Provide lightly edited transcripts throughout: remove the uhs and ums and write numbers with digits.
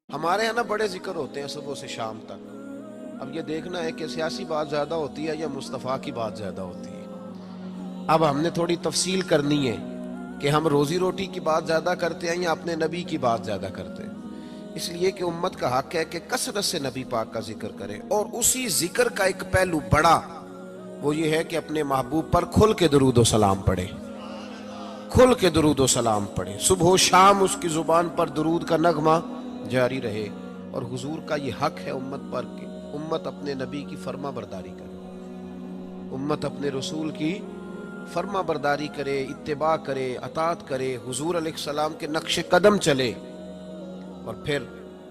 ہمارے یہاں نا بڑے ذکر ہوتے ہیں صبح سے شام تک. اب یہ دیکھنا ہے کہ سیاسی بات زیادہ ہوتی ہے یا مصطفیٰ کی بات زیادہ ہوتی ہے. اب ہم نے تھوڑی تفصیل کرنی ہے کہ ہم روزی روٹی کی بات زیادہ کرتے ہیں یا اپنے نبی کی بات زیادہ کرتے ہیں. اس لیے کہ امت کا حق ہے کہ کثرت سے نبی پاک کا ذکر کرے، اور اسی ذکر کا ایک پہلو بڑا وہ یہ ہے کہ اپنے محبوب پر کھل کے درود و سلام پڑھے، کھل کے درود و سلام پڑھے. صبح و شام اس کی زبان پر درود کا نغمہ جاری رہے. اور حضور کا یہ حق ہے امت پر کہ امت اپنے نبی کی فرما برداری کرے، امت اپنے رسول کی فرما برداری کرے، اتباع کرے، اطاعت کرے، حضور علیہ السلام کے نقش قدم چلے. اور پھر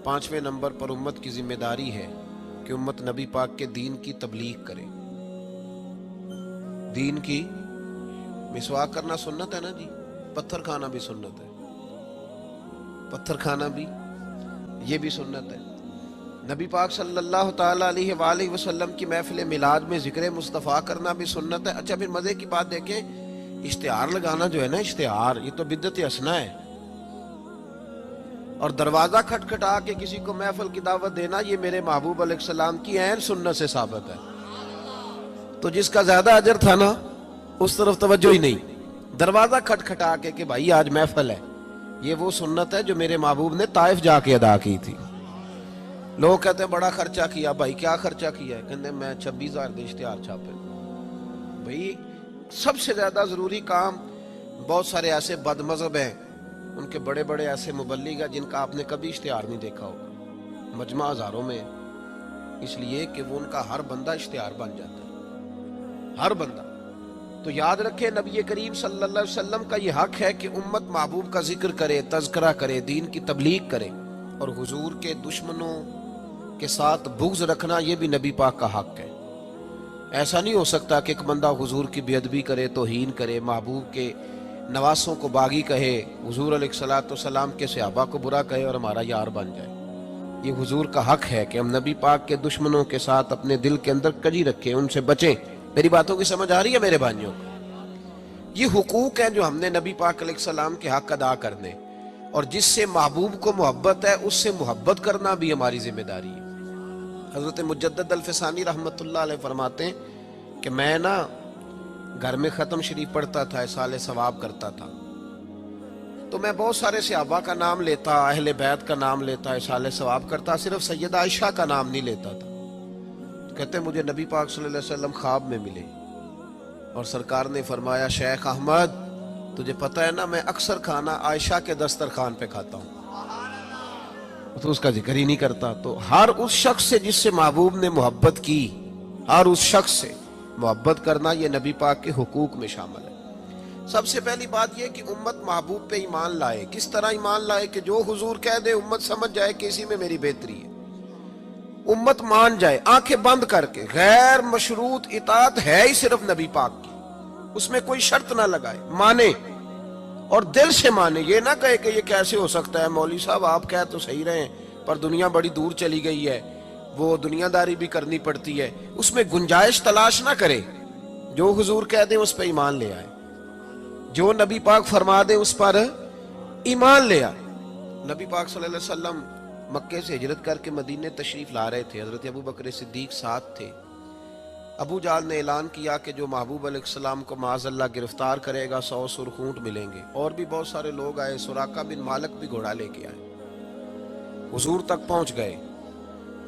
5ویں نمبر پر امت کی ذمہ داری ہے کہ امت نبی پاک کے دین کی تبلیغ کرے. دین کی مسواک کرنا سنت ہے نا جی، پتھر کھانا بھی سنت ہے، پتھر کھانا بھی یہ بھی سنت ہے. نبی پاک صلی اللہ تعالیٰ علیہ وآلہ وسلم کی محفل میلاد میں ذکر مصطفیٰ کرنا بھی سنت ہے. اچھا پھر مزے کی بات دیکھیں، اشتہار لگانا جو ہے نا، اشتہار یہ تو بدعت حسنہ ہے. اور دروازہ کھٹکھٹا کے کسی کو محفل کی دعوت دینا، یہ میرے محبوب علیہ السلام کی عین سنت سے ثابت ہے. تو جس کا زیادہ اجر تھا نا اس طرف توجہ ہی نہیں. دروازہ کھٹکھٹا کے کہ بھائی آج محفل ہے، یہ وہ سنت ہے جو میرے محبوب نے طائف جا کے ادا کی تھی. لوگ کہتے ہیں بڑا خرچہ کیا. بھائی کیا خرچہ کیا ہے؟ کہتے ہیں میں 26,000 دے اشتہار چھاپے. بھائی سب سے زیادہ ضروری کام، بہت سارے ایسے بد مذہب ہیں، ان کے بڑے بڑے ایسے مبلغ ہیں جن کا آپ نے کبھی اشتہار نہیں دیکھا ہوگا، مجمع ہزاروں میں، اس لیے کہ وہ ان کا ہر بندہ اشتہار بن جاتا ہے، ہر بندہ. تو یاد رکھیں نبی کریم صلی اللہ علیہ وسلم کا یہ حق ہے کہ امت محبوب کا ذکر کرے، تذکرہ کرے، دین کی تبلیغ کرے. اور حضور کے دشمنوں کے ساتھ بغض رکھنا یہ بھی نبی پاک کا حق ہے. ایسا نہیں ہو سکتا کہ ایک بندہ حضور کی بے ادبی کرے، توہین کرے، محبوب کے نواسوں کو باغی کہے، حضور علیہ السلام کے صحابہ کو برا کہے اور ہمارا یار بن جائے. یہ حضور کا حق ہے کہ ہم نبی پاک کے دشمنوں کے ساتھ اپنے دل کے اندر کجی رکھیں، ان سے بچیں. میری باتوں کی سمجھ آ رہی ہے میرے بھائیوں؟ یہ حقوق ہیں جو ہم نے نبی پاک علیہ السلام کے حق ادا کرنے، اور جس سے محبوب کو محبت ہے اس سے محبت کرنا بھی ہماری ذمہ داری ہے. حضرت مجدد الفسانی رحمت اللہ علیہ فرماتے ہیں کہ میں نا گھر میں ختم شریف پڑھتا تھا، اصالہ ثواب کرتا تھا، تو میں بہت سارے صحابہ کا نام لیتا، اہل بیت کا نام لیتا، اصالہ ثواب کرتا، صرف سیدہ عائشہ کا نام نہیں لیتا تھا. کہتے ہیں مجھے نبی پاک صلی اللہ علیہ وسلم خواب میں ملے اور سرکار نے فرمایا شیخ احمد تجھے پتہ ہے نا میں اکثر کھانا عائشہ کے دسترخوان پہ کھاتا ہوں، تو اس کا ذکر ہی نہیں کرتا. تو ہر اس شخص سے جس سے محبوب نے محبت کی، ہر اس شخص سے محبت کرنا یہ نبی پاک کے حقوق میں شامل ہے. سب سے پہلی بات یہ کہ امت محبوب پہ ایمان لائے. کس طرح ایمان لائے؟ کہ جو حضور کہہ دے امت سمجھ جائے کہ اسی میں میری بہتری ہے، امت مان جائے آنکھیں بند کر کے. غیر مشروط اطاعت ہے ہی صرف نبی پاک کی، اس میں کوئی شرط نہ لگائے، مانے اور دل سے مانے. یہ نہ کہے کہ یہ کیسے ہو سکتا ہے، مولوی صاحب آپ کہہ تو صحیح رہے ہیں پر دنیا بڑی دور چلی گئی ہے، وہ دنیا داری بھی کرنی پڑتی ہے. اس میں گنجائش تلاش نہ کرے. جو حضور کہہ دیں اس پہ ایمان لے آئے، جو نبی پاک فرما دیں اس پر ایمان لے آئے. نبی پاک صلی اللہ علیہ وسلم مکے سے ہجرت کر کے مدینے تشریف لا رہے تھے. حضرت ابو بکر صدیق ساتھ تھے. ابو جہل نے اعلان کیا کہ جو محبوب علیہ السلام کو معاذ اللہ گرفتار کرے گا 100 سرخ اونٹ ملیں گے. اور بھی بہت سارے لوگ آئے، سراقہ بن مالک بھی گھوڑا لے کے آئے. حضور تک پہنچ گئے.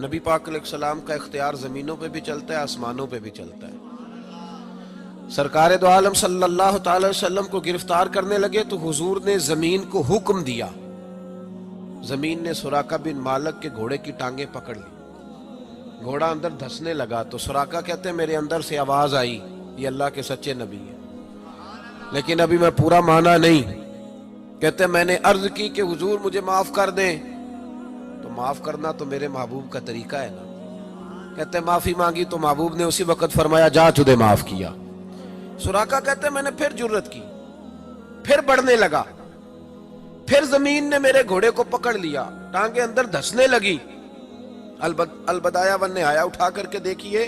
نبی پاک علیہ السلام کا اختیار زمینوں پہ بھی چلتا ہے، آسمانوں پہ بھی چلتا ہے. سرکار دو عالم صلی اللہ تعالی وسلم کو گرفتار کرنے لگے تو حضور نے زمین کو حکم دیا. زمین نے سراقہ بن مالک کے گھوڑے کی ٹانگیں پکڑ لی. گھوڑا اندر دھسنے لگا تو سراقہ کہتے ہیں میرے اندر سے آواز آئی یہ اللہ کے سچے نبی ہے، لیکن ابھی میں پورا مانا نہیں. کہتے ہیں میں نے عرض کی کہ حضور مجھے معاف کر دیں، تو معاف کرنا تو میرے محبوب کا طریقہ ہے نا. کہتے ہیں معافی مانگی تو محبوب نے اسی وقت فرمایا جا تجھے معاف کیا. سراقہ کہتے ہیں میں نے پھر جرت کی، پھر بڑھنے لگا، پھر زمین نے میرے گھوڑے کو پکڑ لیا، ٹانگیں اندر دھسنے لگی. البدایہ والنہایہ اٹھا کر کے دیکھیے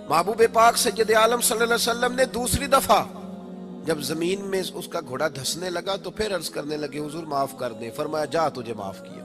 محبوب پاک سید عالم صلی اللہ علیہ وسلم نے دوسری دفعہ جب زمین میں اس کا گھوڑا دھسنے لگا تو پھر عرض کرنے لگے حضور معاف کر دیں. فرمایا جا تجھے معاف کیا.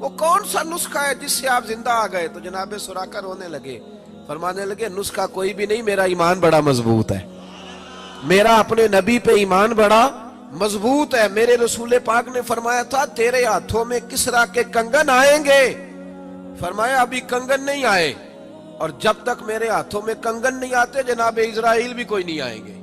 وہ کون سا نسخہ ہے جس سے آپ زندہ آ گئے؟ تو جناب سراقہ رونے لگے، فرمانے لگے نسخہ کوئی بھی نہیں، میرا ایمان بڑا مضبوط ہے، میرا اپنے نبی پہ ایمان بڑا مضبوط ہے۔ میرے رسول پاک نے فرمایا تھا تیرے ہاتھوں میں کسرا کے کنگن آئیں گے، فرمایا ابھی کنگن نہیں آئے، اور جب تک میرے ہاتھوں میں کنگن نہیں آتے جناب اسرائیل بھی کوئی نہیں آئیں گے۔